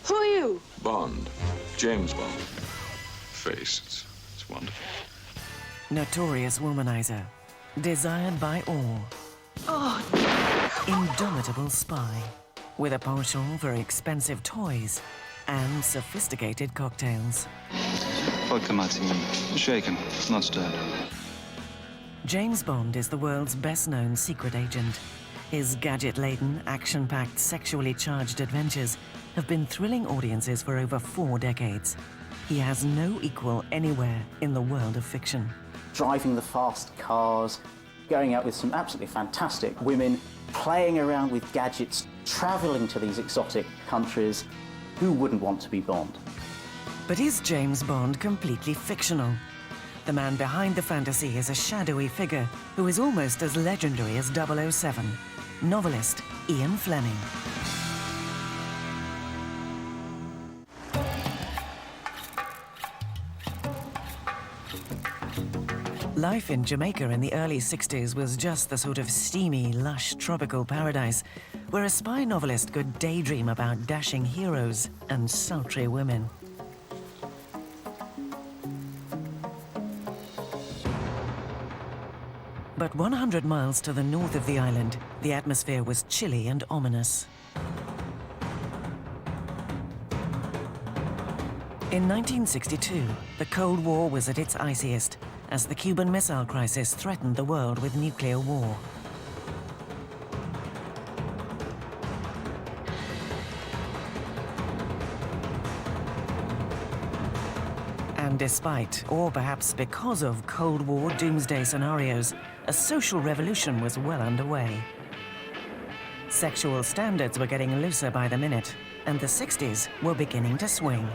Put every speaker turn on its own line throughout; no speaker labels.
Who are you?
Bond. James Bond. Face, it's wonderful.
Notorious womanizer, desired by all. Indomitable spy, with a penchant for expensive toys and sophisticated cocktails.
Vodka martini, shaken, not stirred.
James Bond is the world's best-known secret agent. His gadget-laden, action-packed, sexually charged adventures have been thrilling audiences for over 4 decades. He has no equal anywhere in the world of fiction.
Driving the fast cars, going out with some absolutely fantastic women, playing around with gadgets, travelling to these exotic countries. Who wouldn't want to be Bond?
But is James Bond completely fictional? The man behind the fantasy is a shadowy figure who is almost as legendary as 007, novelist Ian Fleming. Life in Jamaica in the early 60s was just the sort of steamy, lush, tropical paradise where a spy novelist could daydream about dashing heroes and sultry women. But 100 miles to the north of the island, the atmosphere was chilly and ominous. In 1962, the Cold War was at its iciest, as the Cuban Missile Crisis threatened the world with nuclear war. And despite, or perhaps because of, Cold War doomsday scenarios, a social revolution was well underway. Sexual standards were getting looser by the minute, and the 60s were beginning to swing.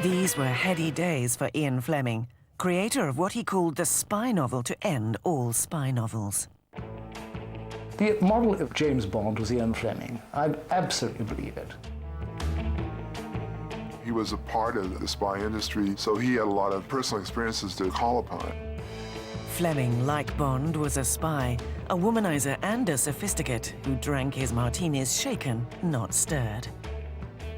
These were heady days for Ian Fleming, creator of what he called the spy novel to end all spy novels.
The model of James Bond was Ian Fleming. I absolutely believe it.
He was a part of the spy industry, so he had a lot of personal experiences to call upon.
Fleming, like Bond, was a spy, a womanizer and a sophisticate who drank his martinis shaken, not stirred.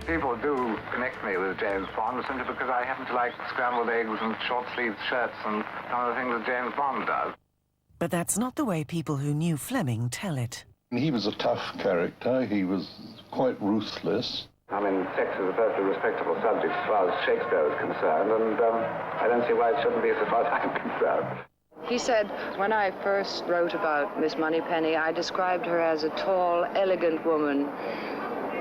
People do connect me with James Bond simply because I happen to like scrambled eggs and short-sleeved shirts and some of the things that James Bond does.
But that's not the way people who knew Fleming tell it.
He was a tough character. He was quite ruthless.
I mean, sex is a perfectly respectable subject as far as Shakespeare is concerned, and I don't see why it shouldn't be so far as I'm concerned.
He said, when I first wrote about Miss Moneypenny, I described her as a tall, elegant woman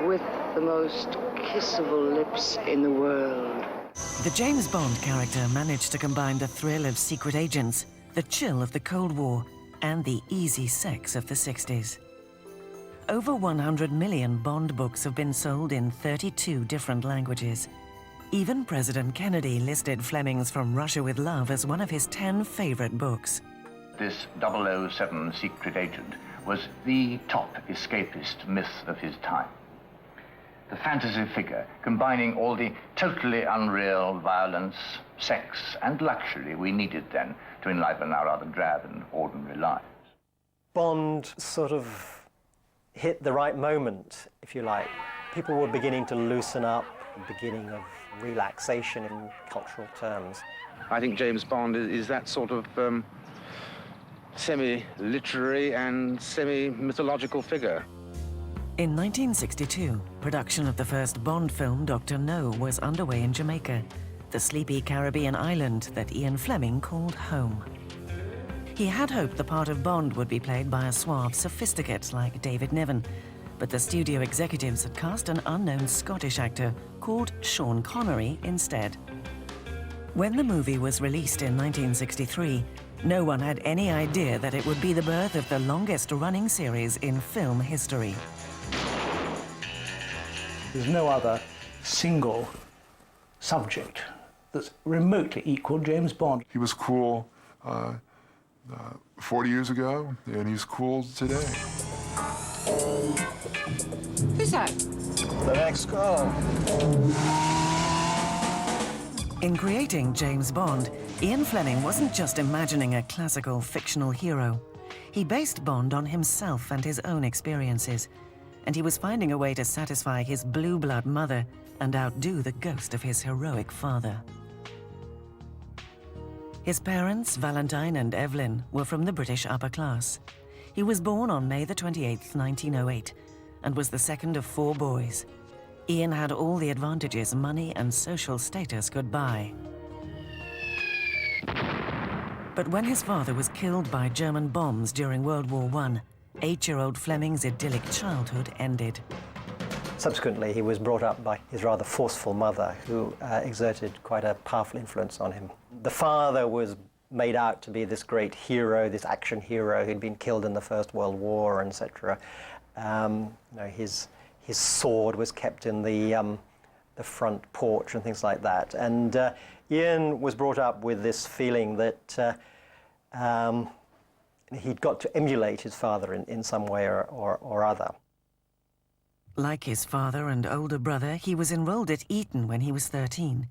with the most kissable lips in the world.
The James Bond character managed to combine the thrill of secret agents, the chill of the Cold War, and the easy sex of the 60s. Over 100 million Bond books have been sold in 32 different languages. Even President Kennedy listed Fleming's From Russia with Love as one of his 10 favorite books.
This 007 secret agent was the top escapist myth of his time. The fantasy figure combining all the totally unreal violence, sex, and luxury we needed then to enliven our rather drab and ordinary lives.
Bond sort of hit the right moment, if you like. People were beginning to loosen up, the beginning of relaxation in cultural terms.
I think James Bond is that sort of semi-literary and semi-mythological figure.
In 1962, production of the first Bond film, Dr. No, was underway in Jamaica, the sleepy Caribbean island that Ian Fleming called home. He had hoped the part of Bond would be played by a suave sophisticate like David Niven, but the studio executives had cast an unknown Scottish actor called Sean Connery instead. When the movie was released in 1963, no one had any idea that it would be the birth of the longest-running series in film history.
There's no other single subject that's remotely equaled James Bond.
He was cool 40 years ago, and he's cool today.
Who's that?
The next call.
In creating James Bond, Ian Fleming wasn't just imagining a classical fictional hero. He based Bond on himself and his own experiences, and he was finding a way to satisfy his blue blood mother and outdo the ghost of his heroic father. His parents, Valentine and Evelyn, were from the British upper class. He was born on May the 28th, 1908, and was the second of 4 boys. Ian had all the advantages money and social status could buy. But when his father was killed by German bombs during World War I, 8-year-old Fleming's idyllic childhood ended.
Subsequently, he was brought up by his rather forceful mother, who exerted quite a powerful influence on him. The father was made out to be this great hero, this action hero who'd been killed in the First World War, etc. His sword was kept in the front porch and things like that. And Ian was brought up with this feeling that he'd got to emulate his father in some way or other.
Like his father and older brother, he was enrolled at Eton when he was 13.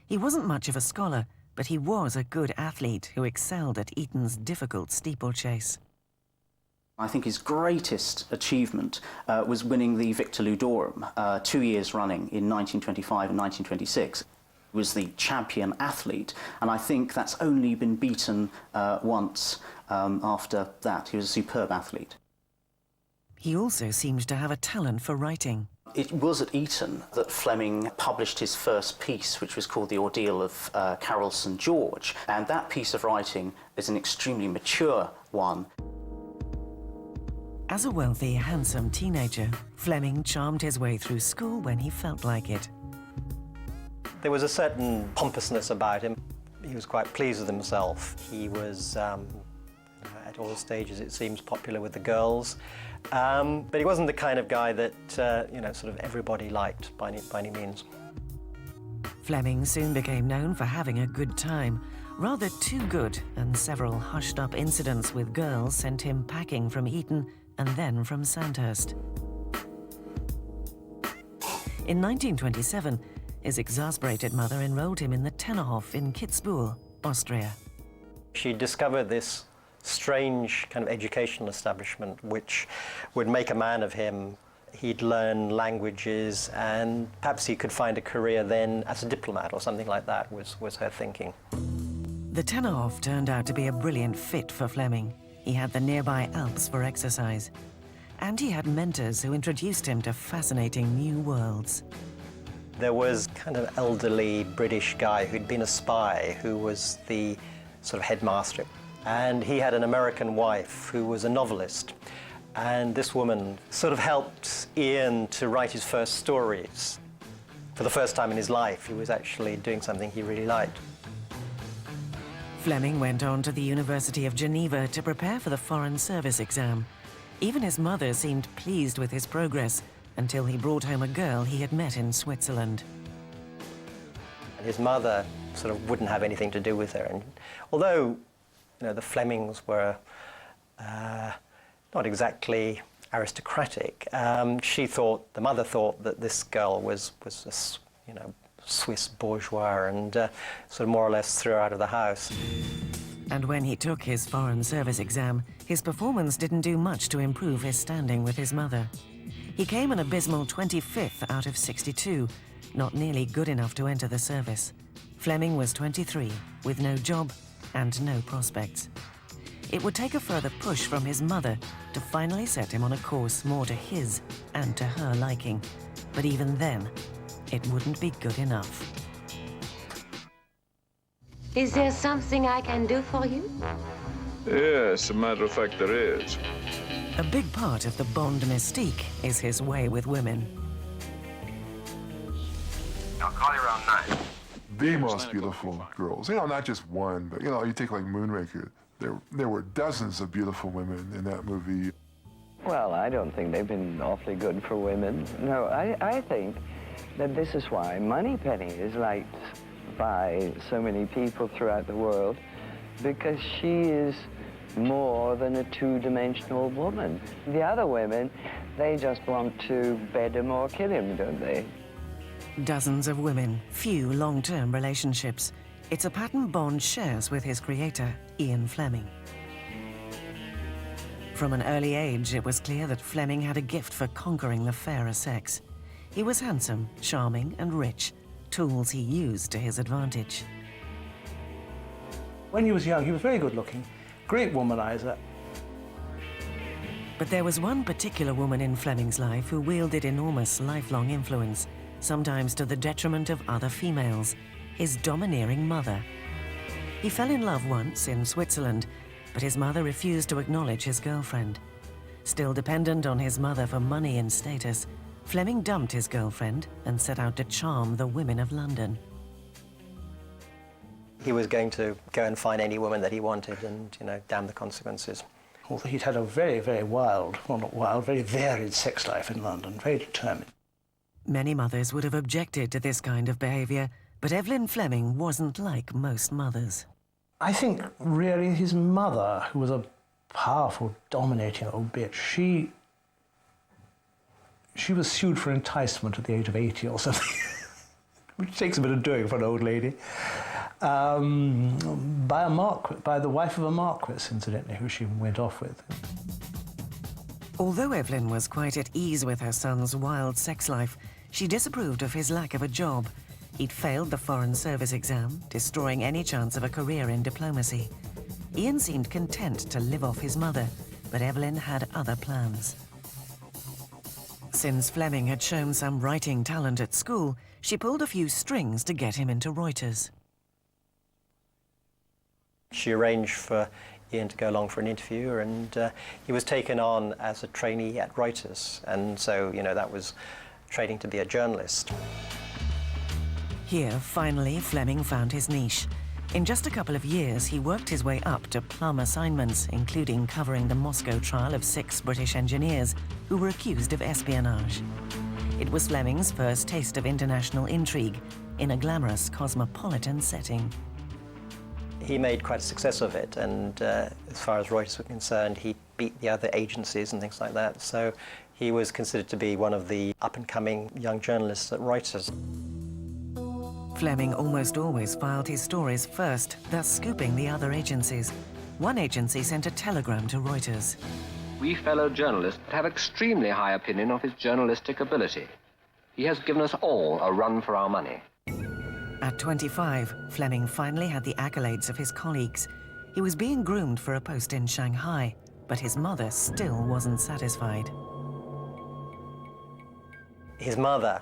He wasn't much of a scholar, but he was a good athlete who excelled at Eton's difficult steeplechase.
I think his greatest achievement was winning the Victor Ludorum 2 years running in 1925 and 1926. He was the champion athlete, and I think that's only been beaten once after that. He was a superb athlete.
He also seemed to have a talent for writing.
It was at Eton that Fleming published his first piece, which was called The Ordeal of Carol St. George, and that piece of writing is an extremely mature one.
As a wealthy, handsome teenager, Fleming charmed his way through school when he felt like it.
There was a certain pompousness about him. He was quite pleased with himself. He was, at all stages, it seems, popular with the girls. But he wasn't the kind of guy that, sort of everybody liked by any means.
Fleming soon became known for having a good time, rather too good, and several hushed-up incidents with girls sent him packing from Eton and then from Sandhurst. In 1927, his exasperated mother enrolled him in the Tennerhof in Kitzbühel, Austria.
She discovered this strange kind of educational establishment which would make a man of him. He'd learn languages and perhaps he could find a career then as a diplomat or something like that was her thinking.
The Tennerhof turned out to be a brilliant fit for Fleming. He had the nearby Alps for exercise. And he had mentors who introduced him to fascinating new worlds.
There was kind of elderly British guy who'd been a spy who was the sort of headmaster. And he had an American wife who was a novelist. And this woman sort of helped Ian to write his first stories. For the first time in his life, he was actually doing something he really liked.
Fleming went on to the University of Geneva to prepare for the Foreign Service exam. Even his mother seemed pleased with his progress until he brought home a girl he had met in Switzerland.
His mother sort of wouldn't have anything to do with her. And although the Flemings were not exactly aristocratic, the mother thought that this girl was a Swiss bourgeois and sort of more or less threw her out of the house.
And when he took his Foreign Service exam, his performance didn't do much to improve his standing with his mother. He came an abysmal 25th out of 62, not nearly good enough to enter the service. Fleming was 23, with no job and no prospects. It would take a further push from his mother to finally set him on a course more to his and to her liking. But even then, it wouldn't be good enough.
Is there something I can do for you?
Yes, as a matter of fact, there is.
A big part of the Bond mystique is his way with women.
I'll call you around 9.
The most beautiful girls. Not just one, but, you take like Moonraker. There were dozens of beautiful women in that movie.
Well, I don't think they've been awfully good for women. No, I think that this is why Moneypenny is liked by so many people throughout the world, because she is more than a two-dimensional woman. The other women, they just want to bed him or kill him, don't they?
Dozens of women, few long-term relationships. It's a pattern Bond shares with his creator, Ian Fleming. From an early age, it was clear that Fleming had a gift for conquering the fairer sex. He was handsome, charming, and rich, tools he used to his advantage.
When he was young, he was very good-looking, great womanizer.
But there was one particular woman in Fleming's life who wielded enormous lifelong influence, sometimes to the detriment of other females, his domineering mother. He fell in love once in Switzerland, but his mother refused to acknowledge his girlfriend. Still dependent on his mother for money and status, Fleming dumped his girlfriend and set out to charm the women of London.
He was going to go and find any woman that he wanted and, you know, damn the consequences.
Although he'd had a very, very wild, well not wild, very varied sex life in London, very determined.
Many mothers would have objected to this kind of behavior, but Evelyn Fleming wasn't like most mothers.
I think really his mother, who was a powerful, dominating old bitch, she was sued for enticement at the age of 80 or something, which takes a bit of doing for an old lady, by the wife of a marquis, incidentally, who she went off with.
Although Evelyn was quite at ease with her son's wild sex life, she disapproved of his lack of a job. He'd failed the Foreign Service exam, destroying any chance of a career in diplomacy. Ian seemed content to live off his mother, but Evelyn had other plans. Since Fleming had shown some writing talent at school, she pulled a few strings to get him into Reuters.
She arranged for Ian to go along for an interview, and he was taken on as a trainee at Reuters, and so, you know, that was training to be a journalist.
Here, finally, Fleming found his niche. In just a couple of years, he worked his way up to plum assignments, including covering the Moscow trial of 6 British engineers who were accused of espionage. It was Fleming's first taste of international intrigue in a glamorous cosmopolitan setting.
He made quite a success of it, and as far as Reuters were concerned, he beat the other agencies and things like that. So he was considered to be one of the up-and-coming young journalists at Reuters.
Fleming almost always filed his stories first, thus scooping the other agencies. One agency sent a telegram to Reuters.
We fellow journalists have extremely high opinion of his journalistic ability. He has given us all a run for our money.
At 25, Fleming finally had the accolades of his colleagues. He was being groomed for a post in Shanghai, but his mother still wasn't satisfied.
His mother,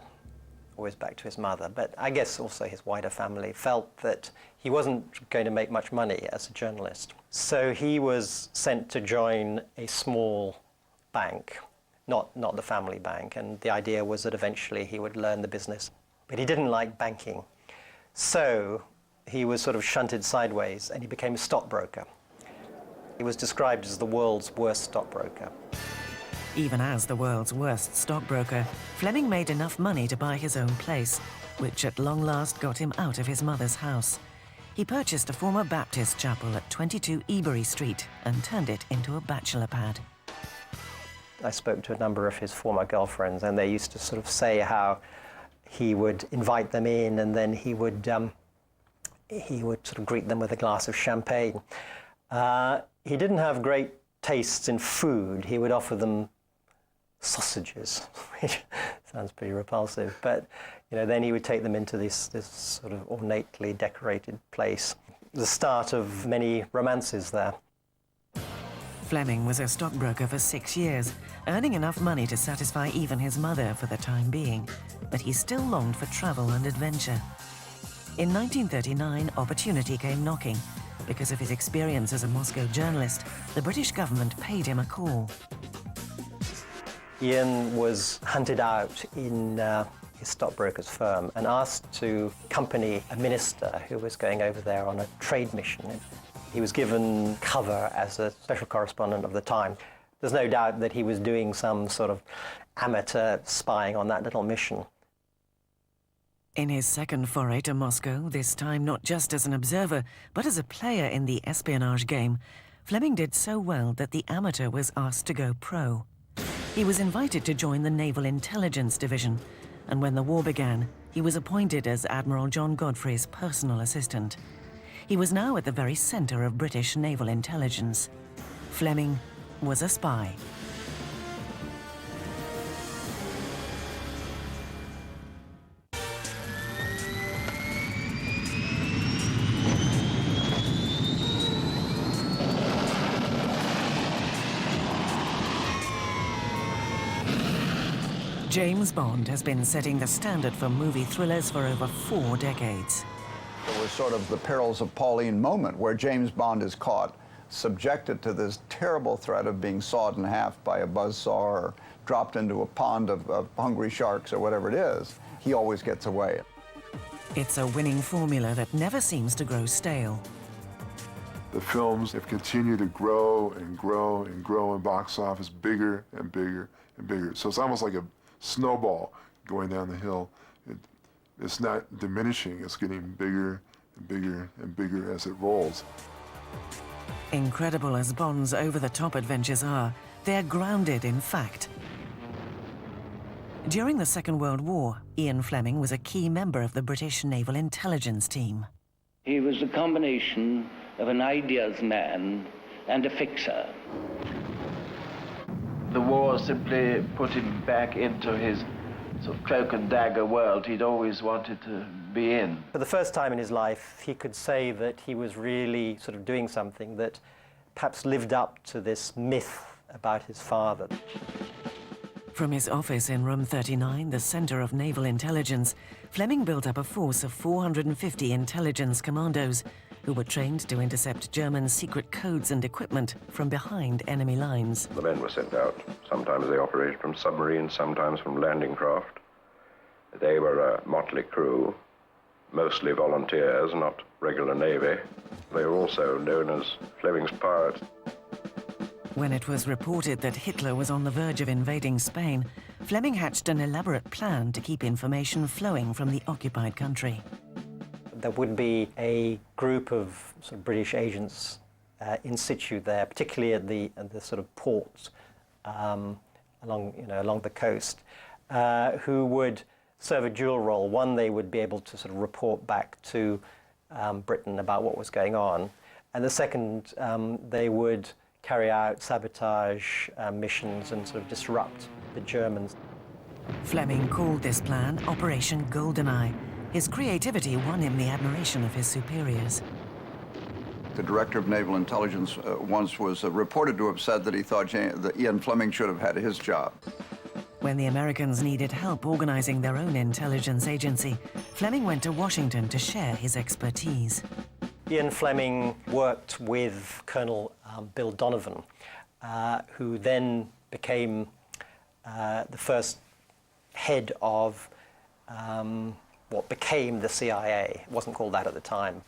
always back to his mother, but I guess also his wider family, felt that he wasn't going to make much money as a journalist. So he was sent to join a small bank, not the family bank, and the idea was that eventually he would learn the business. But he didn't like banking. So he was sort of shunted sideways, and he became a stockbroker. He was described as the world's worst stockbroker.
Even as the world's worst stockbroker, Fleming made enough money to buy his own place, which at long last got him out of his mother's house. He purchased a former Baptist chapel at 22 Ebury Street and turned it into a bachelor pad.
I spoke to a number of his former girlfriends, and they used to sort of say how he would invite them in, and then he would sort of greet them with a glass of champagne. He didn't have great tastes in food. He would offer them sausages, which sounds pretty repulsive, but you know, then he would take them into this sort of ornately decorated place. The start of many romances there.
Fleming was a stockbroker for 6 years, earning enough money to satisfy even his mother for the time being, but he still longed for travel and adventure. In 1939, opportunity came knocking. Because of his experience as a Moscow journalist, the British government paid him a call.
Ian was hunted out in his stockbroker's firm and asked to accompany a minister who was going over there on a trade mission. He was given cover as a special correspondent of the time. There's no doubt that he was doing some sort of amateur spying on that little mission.
In his second foray to Moscow, this time not just as an observer, but as a player in the espionage game, Fleming did so well that the amateur was asked to go pro. He was invited to join the Naval Intelligence Division, and when the war began, he was appointed as Admiral John Godfrey's personal assistant. He was now at the very center of British naval intelligence. Fleming was a spy. James Bond has been setting the standard for movie thrillers for over 4 decades.
It was sort of the perils of Pauline moment where James Bond is caught, subjected to this terrible threat of being sawed in half by a buzzsaw or dropped into a pond of hungry sharks or whatever it is. He always gets away.
It's a winning formula that never seems to grow stale.
The films have continued to grow and grow and grow in box office, bigger and bigger and bigger. So it's almost like a snowball going down the hill. It's not diminishing, it's getting bigger and bigger and bigger as it rolls.
Incredible as Bond's over-the-top adventures are, they're grounded in fact. During the Second World War, Ian Fleming was a key member of the British Naval Intelligence Team.
He was a combination of an ideas man and a fixer.
The war simply put him back into his sort of cloak and dagger world he'd always wanted to be in.
For the first time in his life, he could say that he was really sort of doing something that perhaps lived up to this myth about his father.
From his office in Room 39, the Center of Naval Intelligence, Fleming built up a force of 450 intelligence commandos who were trained to intercept German secret codes and equipment from behind enemy lines.
The men were sent out. Sometimes they operated from submarines, sometimes from landing craft. They were a motley crew, mostly volunteers, not regular Navy. They were also known as Fleming's pirates.
When it was reported that Hitler was on the verge of invading Spain, Fleming hatched an elaborate plan to keep information flowing from the occupied country.
There would be a group of sort of British agents in situ there, particularly at the sort of ports along the coast, who would serve a dual role. One, they would be able to sort of report back to Britain about what was going on, and the second, they would carry out sabotage missions and sort of disrupt the Germans.
Fleming called this plan Operation GoldenEye. His creativity won him the admiration of his superiors.
The director of naval intelligence once was reported to have said that he thought that Ian Fleming should have had his job.
When the Americans needed help organizing their own intelligence agency, Fleming went to Washington to share his expertise.
Ian Fleming worked with Colonel Bill Donovan, who then became the first head of what became the CIA. It wasn't called that at the time.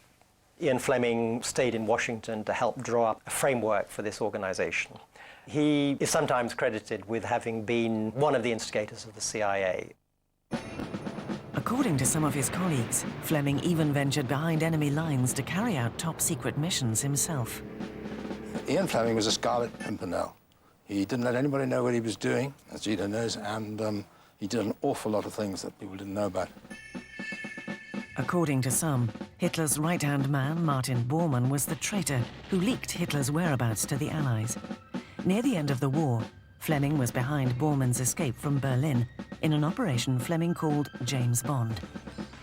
Ian Fleming stayed in Washington to help draw up a framework for this organization. He is sometimes credited with having been one of the instigators of the CIA.
According to some of his colleagues, Fleming even ventured behind enemy lines to carry out top-secret missions himself.
Ian Fleming was a Scarlet Pimpernel. He didn't let anybody know what he was doing, as Gina knows, and he did an awful lot of things that people didn't know about.
According to some, Hitler's right-hand man, Martin Bormann, was the traitor who leaked Hitler's whereabouts to the Allies. Near the end of the war, Fleming was behind Bormann's escape from Berlin in an operation Fleming called James Bond.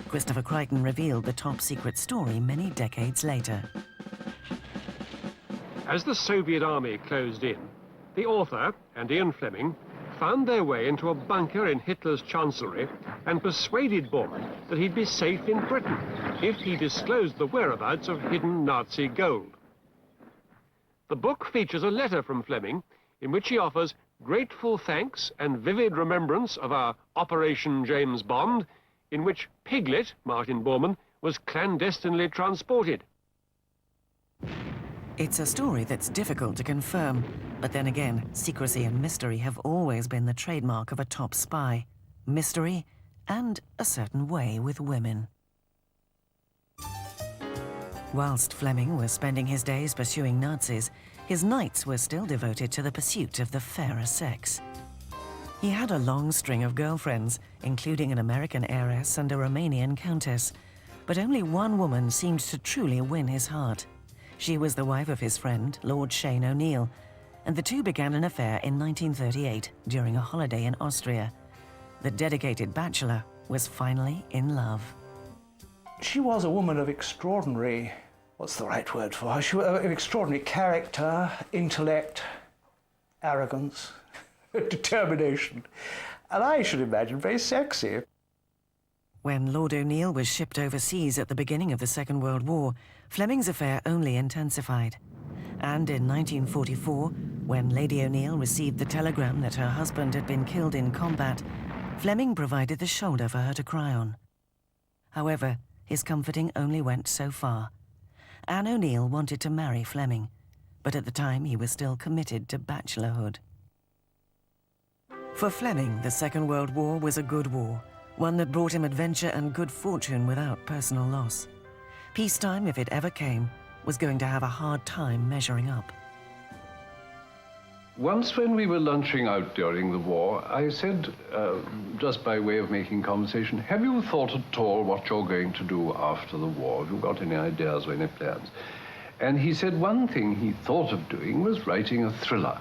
Christopher Crichton revealed the top-secret story many decades later.
As the Soviet army closed in, the author and Ian Fleming found their way into a bunker in Hitler's chancellery and persuaded Bormann that he'd be safe in Britain if he disclosed the whereabouts of hidden Nazi gold. The book features a letter from Fleming in which he offers grateful thanks and vivid remembrance of our Operation James Bond, in which Piglet, Martin Bormann, was clandestinely transported.
It's a story that's difficult to confirm, but then again, secrecy and mystery have always been the trademark of a top spy. Mystery and a certain way with women. Whilst Fleming was spending his days pursuing Nazis, his nights were still devoted to the pursuit of the fairer sex. He had a long string of girlfriends, including an American heiress and a Romanian countess, but only one woman seemed to truly win his heart. She was the wife of his friend, Lord Shane O'Neill. and the two began an affair in 1938 during a holiday in Austria. The dedicated bachelor was finally in love.
She was a woman of extraordinary, what's the right word for her? She was of extraordinary character, intellect, arrogance, determination, and I should imagine very sexy.
When Lord O'Neill was shipped overseas at the beginning of the Second World War, Fleming's affair only intensified. And in 1944, when Lady O'Neill received the telegram that her husband had been killed in combat, Fleming provided the shoulder for her to cry on. However, his comforting only went so far. Anne O'Neill wanted to marry Fleming, but at the time he was still committed to bachelorhood. For Fleming, the Second World War was a good war, one that brought him adventure and good fortune without personal loss. Peacetime, if it ever came, was going to have a hard time measuring up.
Once when we were lunching out during the war, I said, just by way of making conversation, have you thought at all what you're going to do after the war? Have you got any ideas or any plans? And he said one thing he thought of doing was writing a thriller.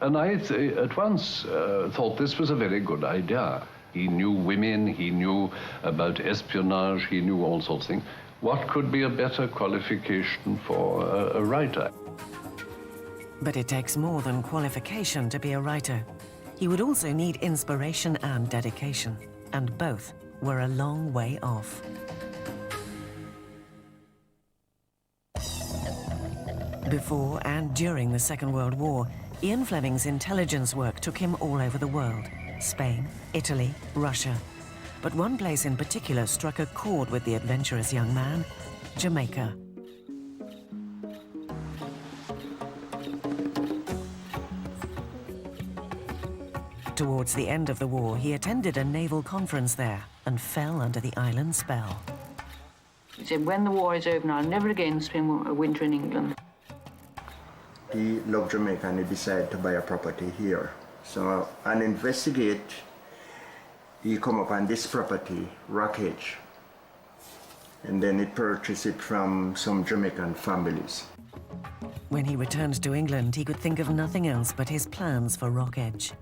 And I at once thought this was a very good idea. He knew women, he knew about espionage, he knew all sorts of things. What could be a better qualification for a writer?
But it takes more than qualification to be a writer. He would also need inspiration and dedication, and both were a long way off. Before and during the Second World War, Ian Fleming's intelligence work took him all over the world: Spain, Italy, Russia. But one place in particular struck a chord with the adventurous young man: Jamaica. Towards the end of the war, he attended a naval conference there and fell under the island's spell.
He said, when the war is over, I'll never again spend a winter in England.
He loved Jamaica and he decided to buy a property here. So, and investigate, he come upon this property, Rockage, and then he purchased it from some Jamaican families.
When he returned to England, he could think of nothing else but his plans for Rockage.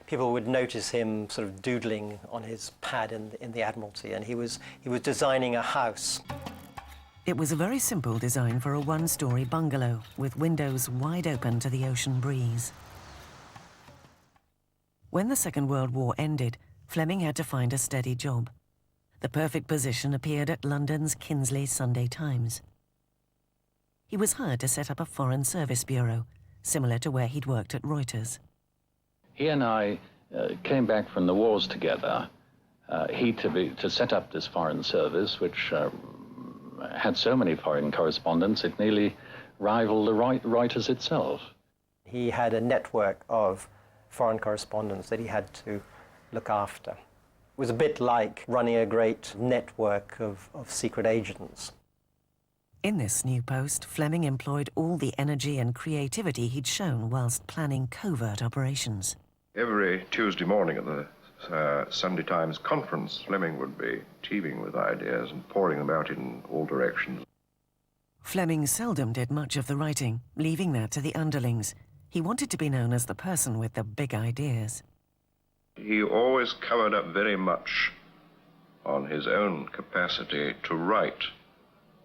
People would notice him sort of doodling on his pad in the Admiralty, and he was designing a house.
It was a very simple design for a one-story bungalow with windows wide open to the ocean breeze. When the Second World War ended, Fleming had to find a steady job. The perfect position appeared at London's Kinsley Sunday Times. He was hired to set up a foreign service bureau, similar to where he'd worked at Reuters.
He and I came back from the wars together. He to set up this foreign service, which had so many foreign correspondents, it nearly rivaled the Reuters itself.
He had a network of foreign correspondents that he had to look after. It was a bit like running a great network of secret agents.
In this new post, Fleming employed all the energy and creativity he'd shown whilst planning covert operations.
Every Tuesday morning at the Sunday Times conference, Fleming would be teeming with ideas and pouring them out in all directions.
Fleming seldom did much of the writing, leaving that to the underlings. He wanted to be known as the person with the big ideas.
He always covered up very much on his own capacity to write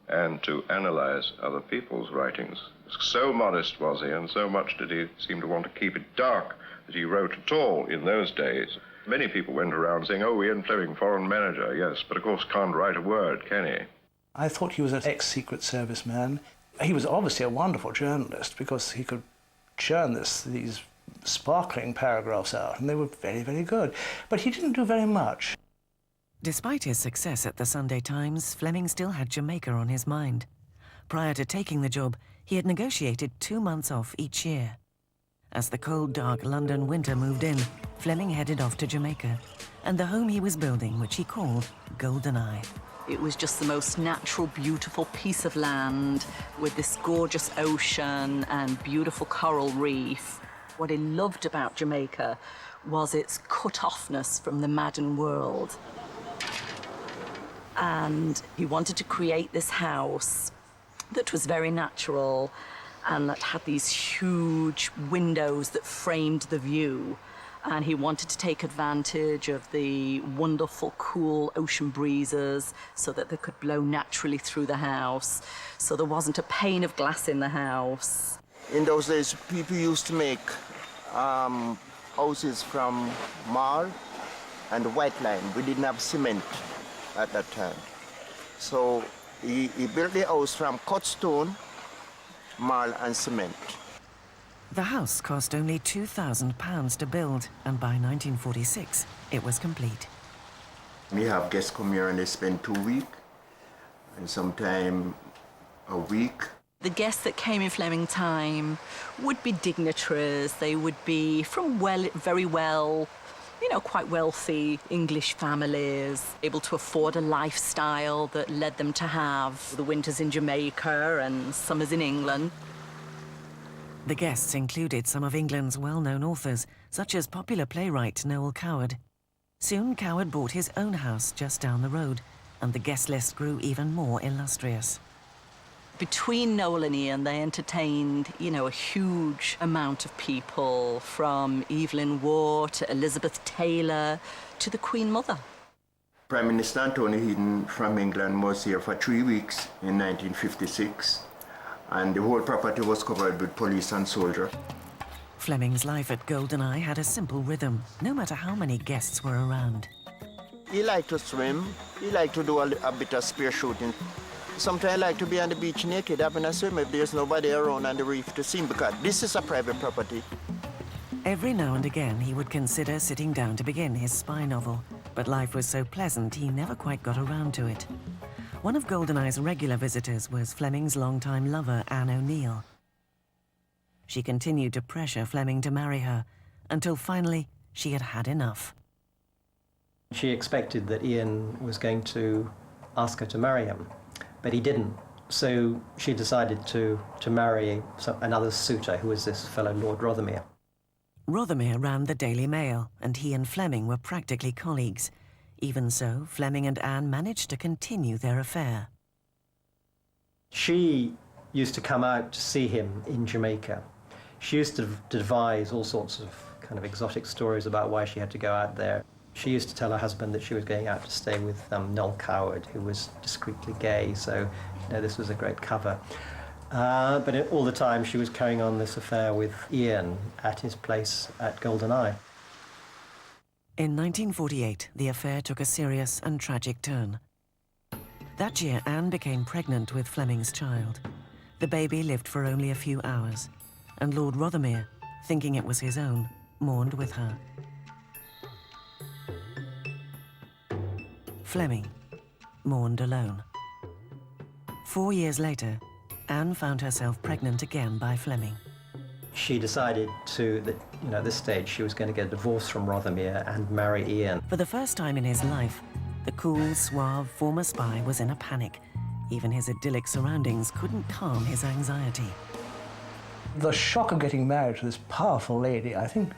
and to analyze other people's writings. So modest was he, and so much did he seem to want to keep it dark that he wrote at all in those days. Many people went around saying, oh, Ian Fleming, foreign manager, yes, but of course can't write a word, can he?
I thought he was an ex-Secret Service man. He was obviously a wonderful journalist because he could churn these sparkling paragraphs out, and they were very, very good. But he didn't do very much.
Despite his success at the Sunday Times, Fleming still had Jamaica on his mind. Prior to taking the job, he had negotiated 2 months off each year. As the cold, dark London winter moved in, Fleming headed off to Jamaica, and the home he was building, which he called Golden Eye.
It was just the most natural, beautiful piece of land with this gorgeous ocean and beautiful coral reef. What he loved about Jamaica was its cut-offness from the modern world. And he wanted to create this house that was very natural and that had these huge windows that framed the view. And he wanted to take advantage of the wonderful, cool ocean breezes so that they could blow naturally through the house, so there wasn't a pane of glass in the house.
In those days, people used to make houses from marl and white lime. We didn't have cement at that time. So he built the house from cut stone, marl and cement.
The house cost only £2,000 to build, and by 1946, it was complete.
We have guests come here and they spend 2 weeks, and sometimes a week.
The guests that came in Fleming time would be dignitaries. They would be from very quite wealthy English families, able to afford a lifestyle that led them to have the winters in Jamaica and summers in England.
The guests included some of England's well-known authors, such as popular playwright Noel Coward. Soon, Coward bought his own house just down the road, and the guest list grew even more illustrious.
Between Noel and Ian, they entertained, a huge amount of people, from Evelyn Waugh to Elizabeth Taylor to the Queen Mother.
Prime Minister Anthony Eden from England was here for 3 weeks in 1956. And the whole property was covered with police and soldiers.
Fleming's life at Goldeneye had a simple rhythm, no matter how many guests were around.
He liked to swim. He liked to do a bit of spear shooting. Sometimes I like to be on the beach naked, having a swim if there's nobody around on the reef to see him, because this is a private property.
Every now and again, he would consider sitting down to begin his spy novel, but life was so pleasant he never quite got around to it. One of Goldeneye's regular visitors was Fleming's longtime lover, Anne O'Neill. She continued to pressure Fleming to marry her, until finally she had had enough.
She expected that Ian was going to ask her to marry him, but he didn't. So she decided to marry another suitor, who was this fellow Lord Rothermere.
Rothermere ran the Daily Mail, and he and Fleming were practically colleagues. Even so, Fleming and Anne managed to continue their affair.
She used to come out to see him in Jamaica. She used to devise all sorts of kind of exotic stories about why she had to go out there. She used to tell her husband that she was going out to stay with Noel Coward, who was discreetly gay, so this was a great cover. But all the time she was carrying on this affair with Ian at his place at Goldeneye.
In 1948, the affair took a serious and tragic turn. That year, Anne became pregnant with Fleming's child. The baby lived for only a few hours, and Lord Rothermere, thinking it was his own, mourned with her. Fleming mourned alone. 4 years later, Anne found herself pregnant again by Fleming.
She decided that, at this stage, she was going to get a divorce from Rothermere and marry Ian.
For the first time in his life, the cool, suave former spy was in a panic. Even his idyllic surroundings couldn't calm his anxiety.
The shock of getting married to this powerful lady, I think,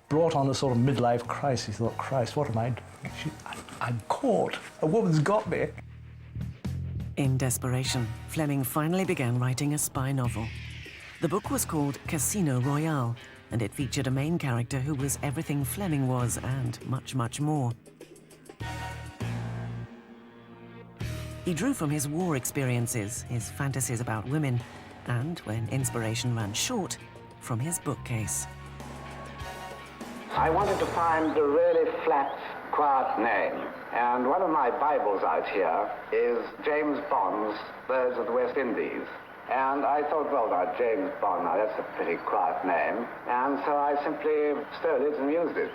brought on a sort of midlife crisis. He thought, Christ, what am I doing? I'm caught. A woman's got me.
In desperation, Fleming finally began writing a spy novel. The book was called Casino Royale, and it featured a main character who was everything Fleming was and much, much more. He drew from his war experiences, his fantasies about women, and, when inspiration ran short, from his bookcase.
I wanted to find a really flat, quiet name, and one of my Bibles out here is James Bond's Birds of the West Indies. And I thought, well, now, James Bond, now that's a pretty quiet name. And so I simply stole it and used it.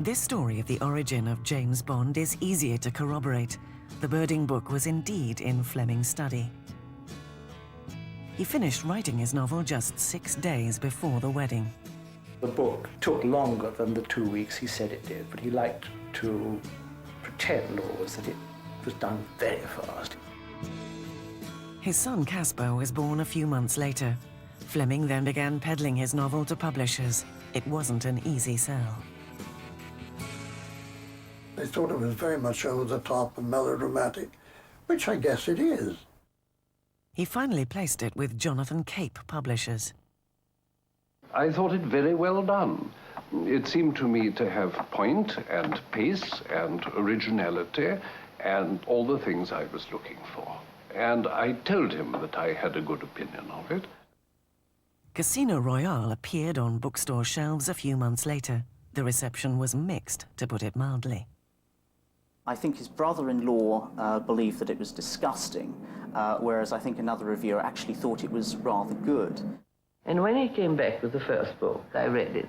This story of the origin of James Bond is easier to corroborate. The birding book was indeed in Fleming's study. He finished writing his novel just 6 days before the wedding.
The book took longer than the 2 weeks he said it did, but he liked to pretend always that it was done very fast.
His son Caspar was born a few months later. Fleming then began peddling his novel to publishers. It wasn't an easy sell.
They thought it was very much over the top and melodramatic, which I guess it is.
He finally placed it with Jonathan Cape Publishers.
I thought it very well done. It seemed to me to have point and pace and originality and all the things I was looking for. And I told him that I had a good opinion of it.
Casino Royale appeared on bookstore shelves a few months later. The reception was mixed, to put it mildly.
I think his brother-in-law believed that it was disgusting, whereas I think another reviewer actually thought it was rather good.
And when he came back with the first book, I read it.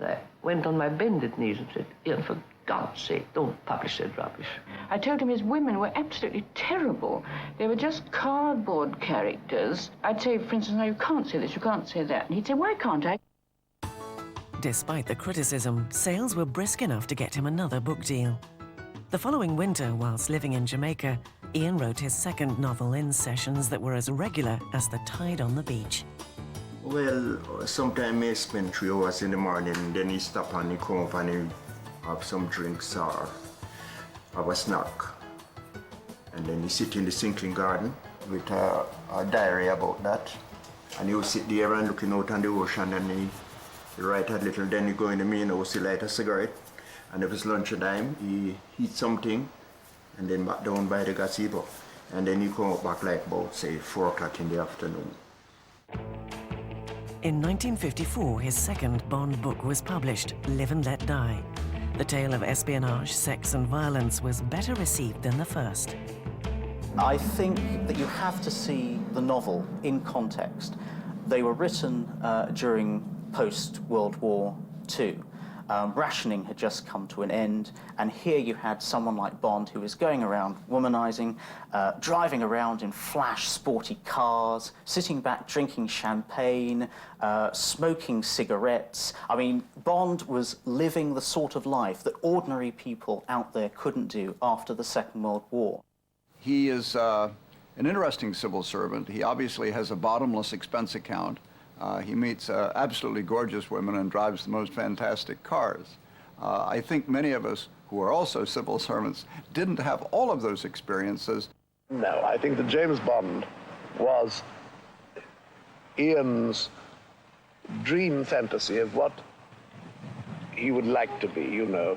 I went on my bended knees and said, Ian, for God's sake, don't publish that rubbish. I told him his women were absolutely terrible. They were just cardboard characters. I'd say, for instance, no, you can't say this, you can't say that. And he'd say, why can't I?
Despite the criticism, sales were brisk enough to get him another book deal. The following winter, whilst living in Jamaica, Ian wrote his second novel in sessions that were as regular as the tide on the beach.
Well, sometimes I spend 3 hours in the morning, then he stop and he come up and he have some drinks or have a snack. And then he sit in the Sinkling Garden with a diary about that. And he will sit there and looking out on the ocean and he write a little, then he go in the main house, he light a cigarette. And if it's lunchtime, he eat something and then back down by the gazebo. And then he come up back like about, say, 4 o'clock in the afternoon.
In 1954, his second Bond book was published, Live and Let Die. The tale of espionage, sex and violence was better received than the first.
I think that you have to see the novel in context. They were written during post-World War II. Rationing had just come to an end, and here you had someone like Bond who was going around womanizing, driving around in flash, sporty cars, sitting back drinking champagne, smoking cigarettes. I mean, Bond was living the sort of life that ordinary people out there couldn't do after the Second World War.
He is an interesting civil servant. He obviously has a bottomless expense account. He meets absolutely gorgeous women and drives the most fantastic cars. I think many of us who are also civil servants didn't have all of those experiences.
No, I think that James Bond was Ian's dream fantasy of what he would like to be, you know,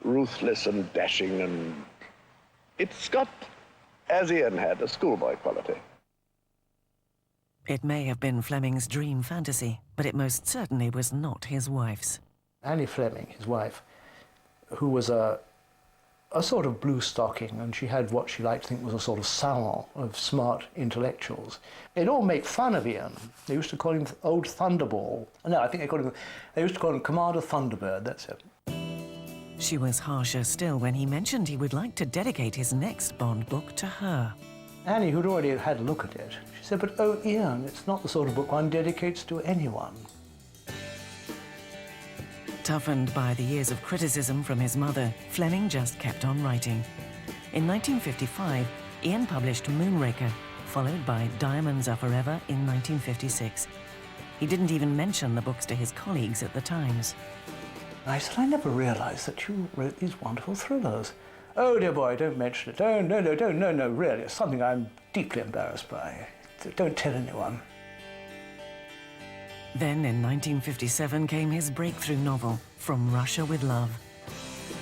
ruthless and dashing, and it's got, as Ian had, a schoolboy quality.
It may have been Fleming's dream fantasy, but it most certainly was not his wife's.
Annie Fleming, his wife, who was a sort of blue stocking, and she had what she liked to think was a sort of salon of smart intellectuals. They'd all make fun of Ian. They used to call him Old Thunderball. No, I think they used to call him Commander Thunderbird, that's it.
She was harsher still when he mentioned he would like to dedicate his next Bond book to her.
Annie, who'd already had a look at it, she said, but oh, Ian, it's not the sort of book one dedicates to anyone.
Toughened by the years of criticism from his mother, Fleming just kept on writing. In 1955, Ian published Moonraker, followed by Diamonds Are Forever in 1956. He didn't even mention the books to his colleagues at the Times.
I said, I never realized that you wrote these wonderful thrillers. Oh, dear boy, don't mention it. Oh, no, really. It's something I'm deeply embarrassed by. Don't tell anyone.
Then, in 1957, came his breakthrough novel, From Russia with Love.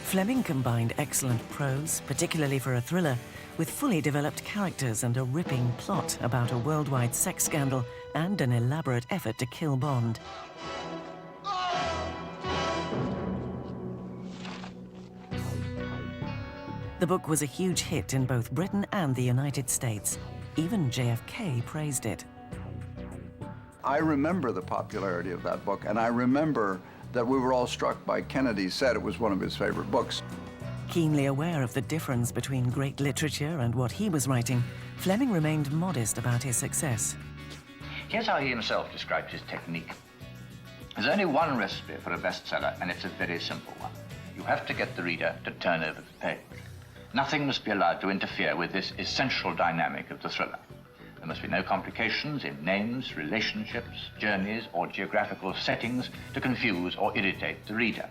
Fleming combined excellent prose, particularly for a thriller, with fully developed characters and a ripping plot about a worldwide sex scandal and an elaborate effort to kill Bond. The book was a huge hit in both Britain and the United States. Even JFK praised it.
I remember the popularity of that book, and I remember that we were all struck by Kennedy said it was one of his favorite books.
Keenly aware of the difference between great literature and what he was writing, Fleming remained modest about his success.
Here's how he himself described his technique. There's only one recipe for a bestseller, and it's a very simple one. You have to get the reader to turn over the page. Nothing must be allowed to interfere with this essential dynamic of the thriller. There must be no complications in names, relationships, journeys, or geographical settings to confuse or irritate the reader.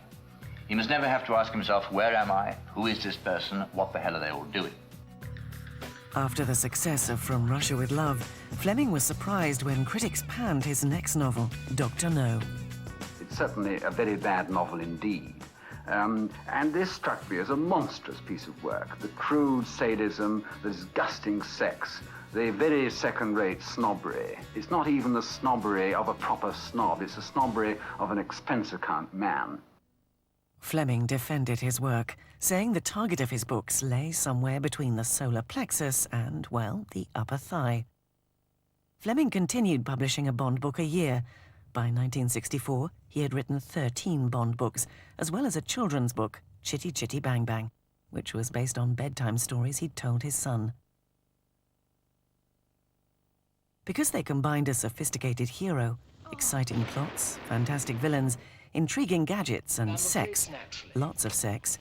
He must never have to ask himself, where am I? Who is this person? What the hell are they all doing?
After the success of From Russia with Love, Fleming was surprised when critics panned his next novel, Dr. No.
It's certainly a very bad novel indeed. And this struck me as a monstrous piece of work. The crude sadism, the disgusting sex, the very second-rate snobbery. It's not even the snobbery of a proper snob, it's the snobbery of an expense account man.
Fleming defended his work, saying the target of his books lay somewhere between the solar plexus and, well, the upper thigh. Fleming continued publishing a Bond book a year. By 1964, he had written 13 Bond books, as well as a children's book, Chitty Chitty Bang Bang, which was based on bedtime stories he'd told his son. Because they combined a sophisticated hero, exciting plots, fantastic villains, intriguing gadgets and sex, lots of sex,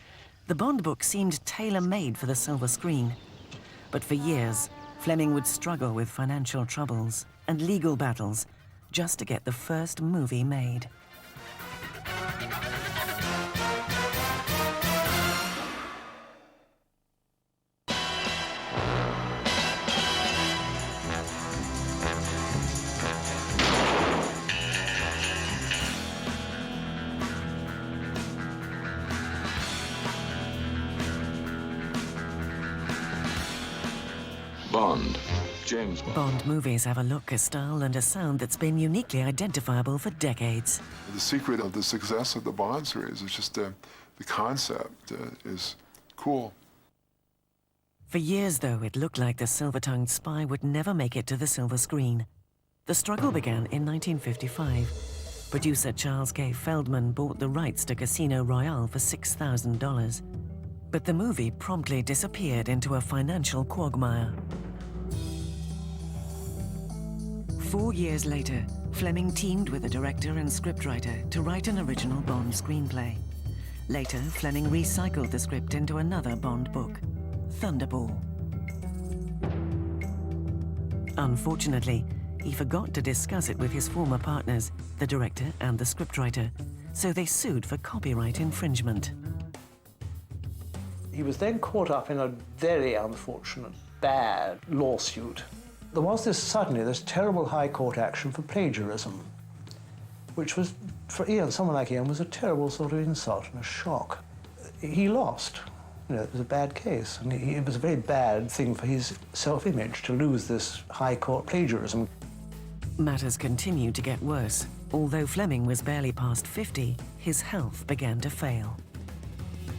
the Bond book seemed tailor-made for the silver screen. But for years, Fleming would struggle with financial troubles and legal battles just to get the first movie made.
Bond. James Bond.
Bond movies have a look, a style, and a sound that's been uniquely identifiable for decades.
The secret of the success of the Bond series is just the concept is cool.
For years, though, it looked like the silver-tongued spy would never make it to the silver screen. The struggle began in 1955. Producer Charles K. Feldman bought the rights to Casino Royale for $6,000. But the movie promptly disappeared into a financial quagmire. 4 years later, Fleming teamed with a director and scriptwriter to write an original Bond screenplay. Later, Fleming recycled the script into another Bond book, Thunderball. Unfortunately, he forgot to discuss it with his former partners, the director and the scriptwriter, so they sued for copyright infringement.
He was then caught up in a very unfortunate, bad lawsuit. There was suddenly this terrible High Court action for plagiarism, which was, for Ian, someone like Ian, was a terrible sort of insult and a shock. He lost. You know, it was a bad case, and it was a very bad thing for his self-image to lose this High Court plagiarism.
Matters continued to get worse. Although Fleming was barely past 50, his health began to fail.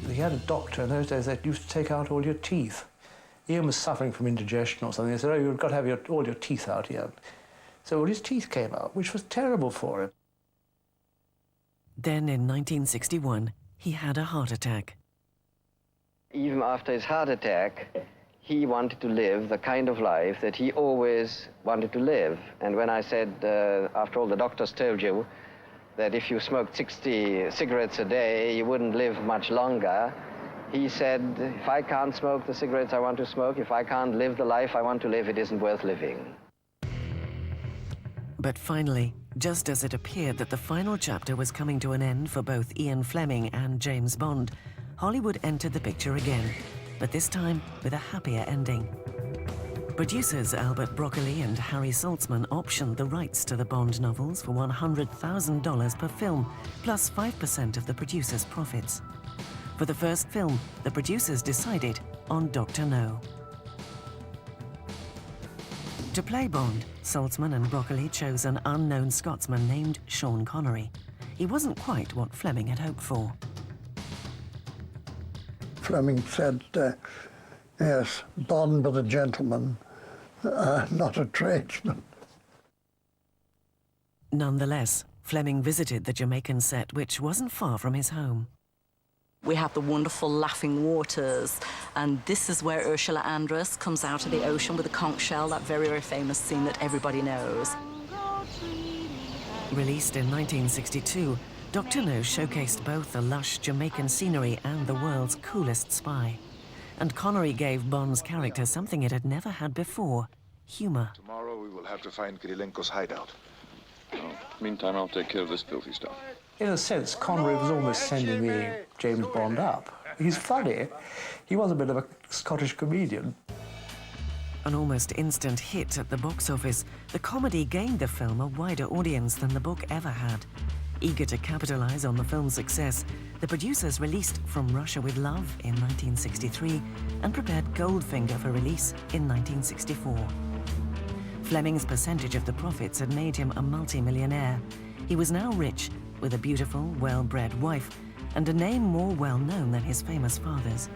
He had a doctor in those days that used to take out all your teeth. Ian was suffering from indigestion or something. They said, oh, you've got to have all your teeth out, Ian. So all his teeth came out, which was terrible for him.
Then in 1961, he had a heart attack.
Even after his heart attack, he wanted to live the kind of life that he always wanted to live. And when I said, after all, the doctors told you that if you smoked 60 cigarettes a day, you wouldn't live much longer, he said, if I can't smoke the cigarettes I want to smoke, if I can't live the life I want to live, it isn't worth living.
But finally, just as it appeared that the final chapter was coming to an end for both Ian Fleming and James Bond, Hollywood entered the picture again, but this time with a happier ending. Producers Albert Broccoli and Harry Saltzman optioned the rights to the Bond novels for $100,000 per film, plus 5% of the producer's profits. For the first film, the producers decided on Dr. No. To play Bond, Saltzman and Broccoli chose an unknown Scotsman named Sean Connery. He wasn't quite what Fleming had hoped for.
Fleming said, yes, Bond but a gentleman, not a tradesman.
Nonetheless, Fleming visited the Jamaican set, which wasn't far from his home.
We have the wonderful Laughing Waters, and this is where Ursula Andress comes out of the ocean with a conch shell, that very, very famous scene that everybody knows.
Released in 1962, Dr. No showcased both the lush Jamaican scenery and the world's coolest spy. And Connery gave Bond's character something it had never had before, humor.
Tomorrow we will have to find Kirilenko's hideout.
Meantime, I'll take care of this filthy stuff.
In a sense, Connery was almost sending the James Bond up. He's funny. He was a bit of a Scottish comedian.
An almost instant hit at the box office, the comedy gained the film a wider audience than the book ever had. Eager to capitalize on the film's success, the producers released From Russia with Love in 1963 and prepared Goldfinger for release in 1964. Fleming's percentage of the profits had made him a multi-millionaire. He was now rich, with a beautiful, well-bred wife and a name more well-known than his famous father's.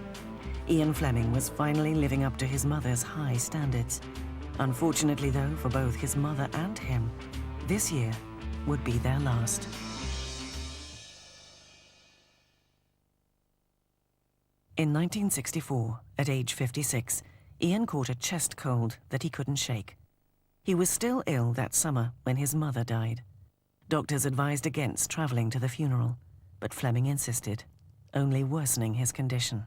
Ian Fleming was finally living up to his mother's high standards. Unfortunately, though, for both his mother and him, this year would be their last. In 1964, at age 56, Ian caught a chest cold that he couldn't shake. He was still ill that summer when his mother died. Doctors advised against traveling to the funeral, but Fleming insisted, only worsening his condition.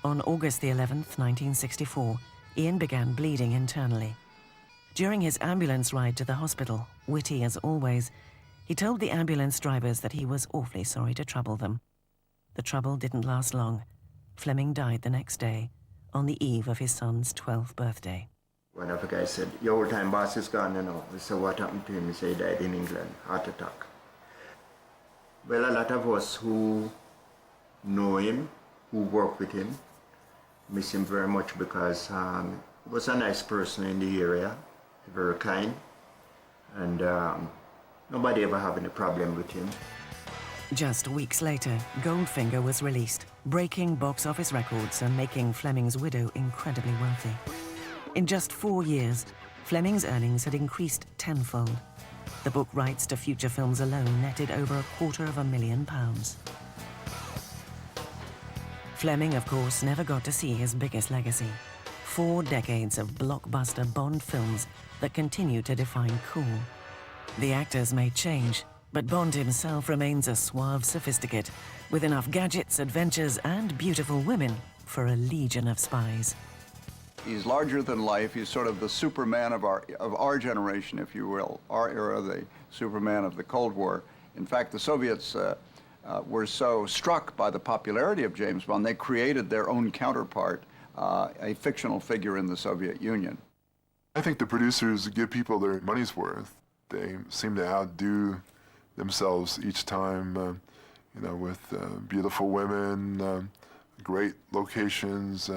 On August the 11th, 1964, Ian began bleeding internally. During his ambulance ride to the hospital, witty as always, he told the ambulance drivers that he was awfully sorry to trouble them. The trouble didn't last long. Fleming died the next day, on the eve of his son's 12th birthday.
One of the guys said, "Your old-time boss is gone, you know." So what happened to him? He said he died in England, heart attack. Well, a lot of us who know him, who work with him, miss him very much because he was a nice person in the area, very kind, and nobody ever had any problem with him.
Just weeks later, Goldfinger was released, breaking box office records and making Fleming's widow incredibly wealthy. In just 4 years, Fleming's earnings had increased tenfold. The book rights to future films alone netted over £250,000. Fleming, of course, never got to see his biggest legacy. 4 decades of blockbuster Bond films that continue to define cool. The actors may change, but Bond himself remains a suave sophisticate, with enough gadgets, adventures, and beautiful women for a legion of spies.
He's larger than life. He's sort of the Superman of our generation, if you will, our era, the Superman of the Cold War. In fact, the Soviets were so struck by the popularity of James Bond, they created their own counterpart, a fictional figure in the Soviet Union.
I think the producers give people their money's worth. They seem to outdo themselves each time, with beautiful women, great locations,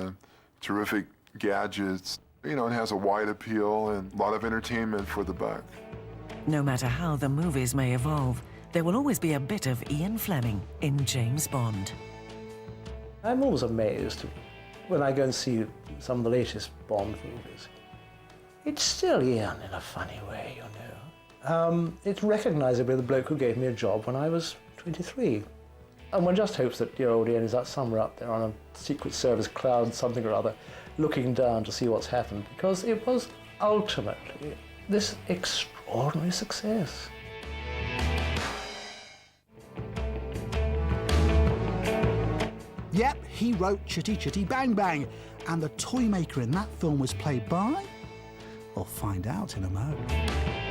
terrific gadgets. It has a wide appeal and a lot of entertainment for the buck.
No matter how the movies may evolve, there will always be a bit of Ian Fleming in James Bond.
I'm always amazed when I go and see some of the latest Bond movies. It's still Ian in a funny way, you know. It's recognisably the bloke who gave me a job when I was 23. And one just hopes that dear old Ian is out somewhere up there on a Secret Service cloud, something or other, looking down to see what's happened, because it was ultimately this extraordinary success.
Yep, he wrote Chitty Chitty Bang Bang, and the toy maker in that film was played by... We'll find out in a moment.